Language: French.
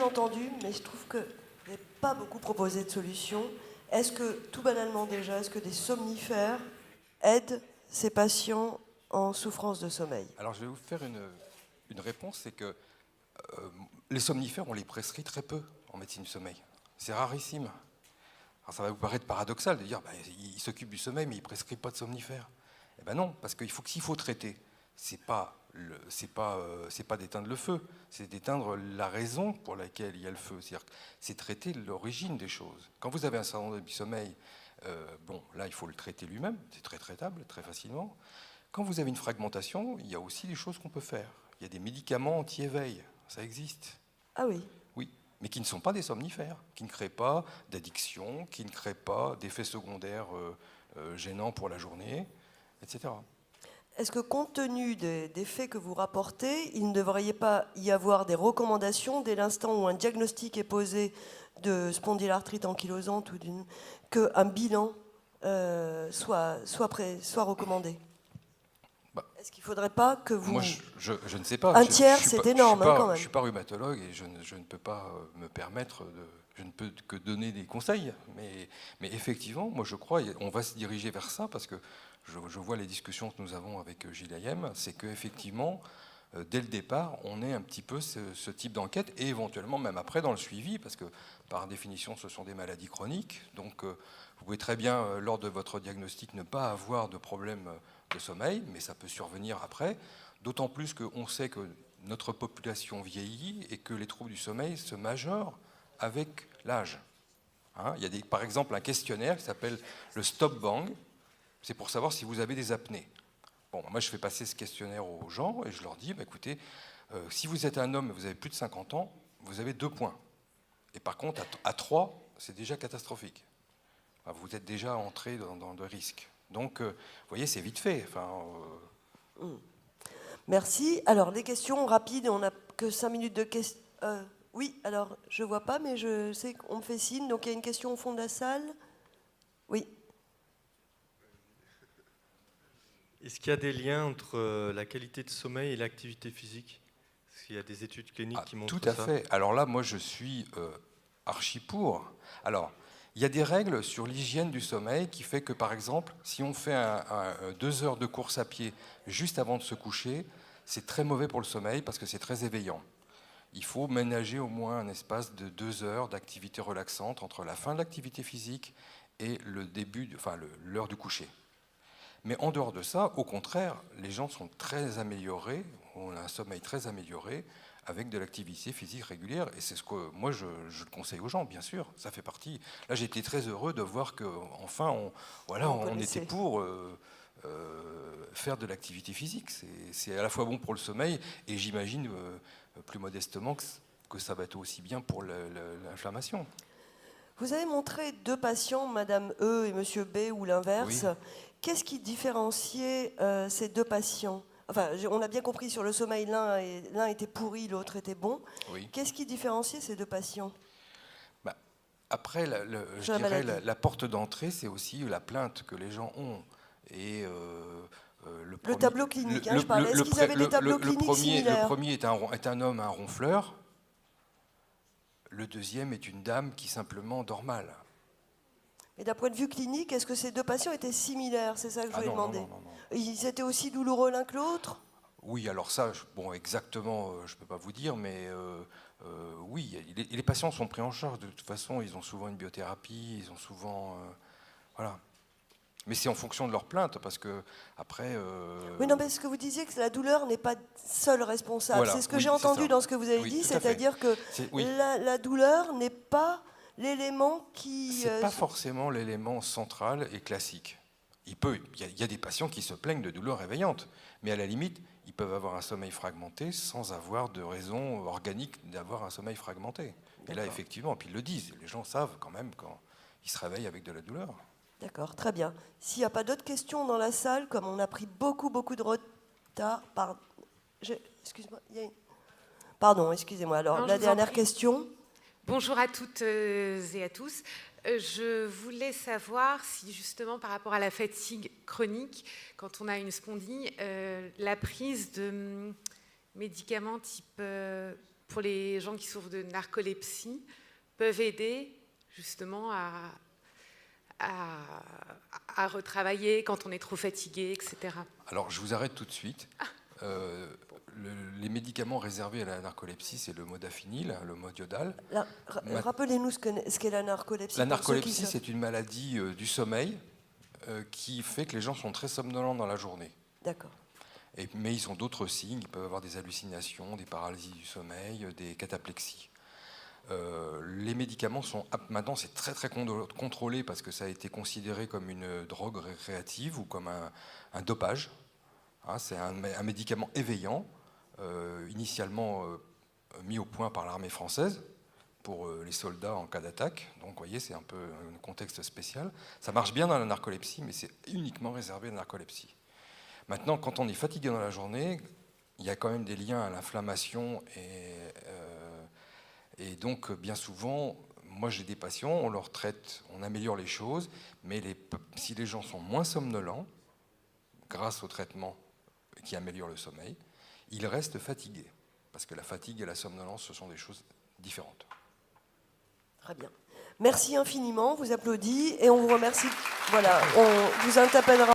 entendu, mais je trouve que vous n'avez pas beaucoup proposé de solution. Est-ce que, tout banalement déjà, est-ce que des somnifères aident ces patients en souffrance de sommeil? Alors je vais vous faire une réponse, c'est que les somnifères, on les prescrit très peu en médecine du sommeil. C'est rarissime. Alors ça va vous paraître paradoxal de dire il s'occupe du sommeil mais il ne prescrit pas de somnifères. Eh bien non, parce qu'il faut s'il faut traiter, c'est pas d'éteindre le feu, c'est d'éteindre la raison pour laquelle il y a le feu. C'est-à-dire que c'est traiter l'origine des choses. Quand vous avez un syndrome du sommeil, bon là il faut le traiter lui-même, c'est très traitable très facilement. Quand vous avez une fragmentation, il y a aussi des choses qu'on peut faire. Il y a des médicaments anti-éveil, ça existe. Ah oui. Oui, mais qui ne sont pas des somnifères, qui ne créent pas d'addiction, qui ne créent pas d'effets secondaires gênants pour la journée, etc. Est-ce que compte tenu des faits que vous rapportez, il ne devrait pas y avoir des recommandations dès l'instant où un diagnostic est posé de spondylarthrite ankylosante ou qu'un bilan soit recommandé? Est-ce qu'il ne faudrait pas que vous... Moi, je ne sais pas. Un tiers, c'est énorme quand même. Je ne suis pas rhumatologue et je ne peux pas me permettre je ne peux que donner des conseils. Mais effectivement, moi je crois, on va se diriger vers ça parce que je vois les discussions que nous avons avec Gilles Hayem, c'est qu'effectivement, dès le départ, on ait un petit peu ce type d'enquête et éventuellement même après dans le suivi, parce que par définition, ce sont des maladies chroniques. Donc vous pouvez très bien, lors de votre diagnostic, ne pas avoir de problème de sommeil, mais ça peut survenir après, d'autant plus qu'on sait que notre population vieillit et que les troubles du sommeil se majorent avec l'âge. Hein, il y a par exemple un questionnaire qui s'appelle le Stop Bang, c'est pour savoir si vous avez des apnées. Bon, moi je fais passer ce questionnaire aux gens et je leur dis, écoutez, si vous êtes un homme et vous avez plus de 50 ans, vous avez 2 points. Et par contre, à 3, c'est déjà catastrophique. Enfin, vous êtes déjà entré dans le risque. Donc, vous voyez, c'est vite fait. Merci. Alors, les questions rapides, on n'a que 5 minutes de questions. Oui, alors, je ne vois pas, mais je sais qu'on me fait signe. Donc, il y a une question au fond de la salle. Oui. Est-ce qu'il y a des liens entre la qualité de sommeil et l'activité physique? Est-ce qu'il y a des études cliniques qui montrent ça? Tout à fait. Alors là, moi, je suis archi pour. Alors, il y a des règles sur l'hygiène du sommeil qui fait que, par exemple, si on fait 2 heures de course à pied juste avant de se coucher, c'est très mauvais pour le sommeil parce que c'est très éveillant. Il faut ménager au moins un espace de 2 heures d'activité relaxante entre la fin de l'activité physique et le début, l'heure du coucher. Mais en dehors de ça, au contraire, les gens sont très améliorés, on a un sommeil très amélioré avec de l'activité physique régulière. Et c'est ce que moi, je le conseille aux gens, bien sûr. Ça fait partie. Là, j'étais très heureux de voir qu'enfin, on était pour faire de l'activité physique. C'est à la fois bon pour le sommeil et j'imagine, plus modestement, que ça va être aussi bien pour l'inflammation. Vous avez montré 2 patients, Madame E et Monsieur B, ou l'inverse. Oui. Qu'est-ce qui différenciait ces 2 patients? Enfin, on a bien compris sur le sommeil, l'un était pourri, l'autre était bon. Oui. Qu'est-ce qui différenciait ces 2 patients? Après, je dirais la porte d'entrée, c'est aussi la plainte que les gens ont. Et le tableau clinique, je parlais. Est-ce qu'ils avaient des tableaux cliniques similaires? Le premier est un homme, un ronfleur. Le deuxième est une dame qui simplement dort mal. Et d'un point de vue clinique, est-ce que ces 2 patients étaient similaires? C'est ça que je voulais demander. Non. Ils étaient aussi douloureux l'un que l'autre? Oui, alors ça, exactement, je ne peux pas vous dire, mais oui, les patients sont pris en charge. De toute façon, ils ont souvent une biothérapie, ils ont souvent... voilà. Mais c'est en fonction de leur plainte, parce que après... Oui, non, mais ce que vous disiez, que la douleur n'est pas seule responsable. Voilà, c'est ce que j'ai entendu dans ce que vous avez dit, c'est-à-dire que la douleur n'est pas l'élément qui... C'est pas forcément l'élément central et classique. Il y a des patients qui se plaignent de douleurs réveillantes, mais à la limite, ils peuvent avoir un sommeil fragmenté sans avoir de raison organique d'avoir un sommeil fragmenté. Et là, effectivement, puis ils le disent, les gens savent quand même quand ils se réveillent avec de la douleur. D'accord, très bien. S'il n'y a pas d'autres questions dans la salle, comme on a pris beaucoup de retard, excuse-moi, pardon, excusez-moi. Alors, non, la dernière question. Bonjour à toutes et à tous. Je voulais savoir si justement par rapport à la fatigue chronique, quand on a une spondyle, la prise de médicaments type pour les gens qui souffrent de narcolepsie, peuvent aider justement à retravailler quand on est trop fatigué, etc. Alors, je vous arrête tout de suite. Les médicaments réservés à la narcolepsie, c'est le modafinil, le modiodal. Rappelez-nous ce qu'est la narcolepsie. La narcolepsie, c'est une maladie du sommeil qui fait que les gens sont très somnolents dans la journée. D'accord. Mais ils ont d'autres signes, ils peuvent avoir des hallucinations, des paralysies du sommeil, des cataplexies. Les médicaments sont maintenant, c'est très très contrôlé parce que ça a été considéré comme une drogue récréative ou comme un dopage. C'est un médicament éveillant, initialement mis au point par l'armée française pour les soldats en cas d'attaque. Donc vous voyez, c'est un peu un contexte spécial. Ça marche bien dans la narcolepsie, mais c'est uniquement réservé à la narcolepsie. Maintenant, quand on est fatigué dans la journée, il y a quand même des liens à l'inflammation et donc bien souvent, moi j'ai des patients, on leur traite, on améliore les choses, mais si les gens sont moins somnolents, grâce au traitement qui améliore le sommeil, ils restent fatigués. Parce que la fatigue et la somnolence, ce sont des choses différentes. Très bien. Merci infiniment, on vous applaudit et on vous remercie. Voilà, on vous interpellera.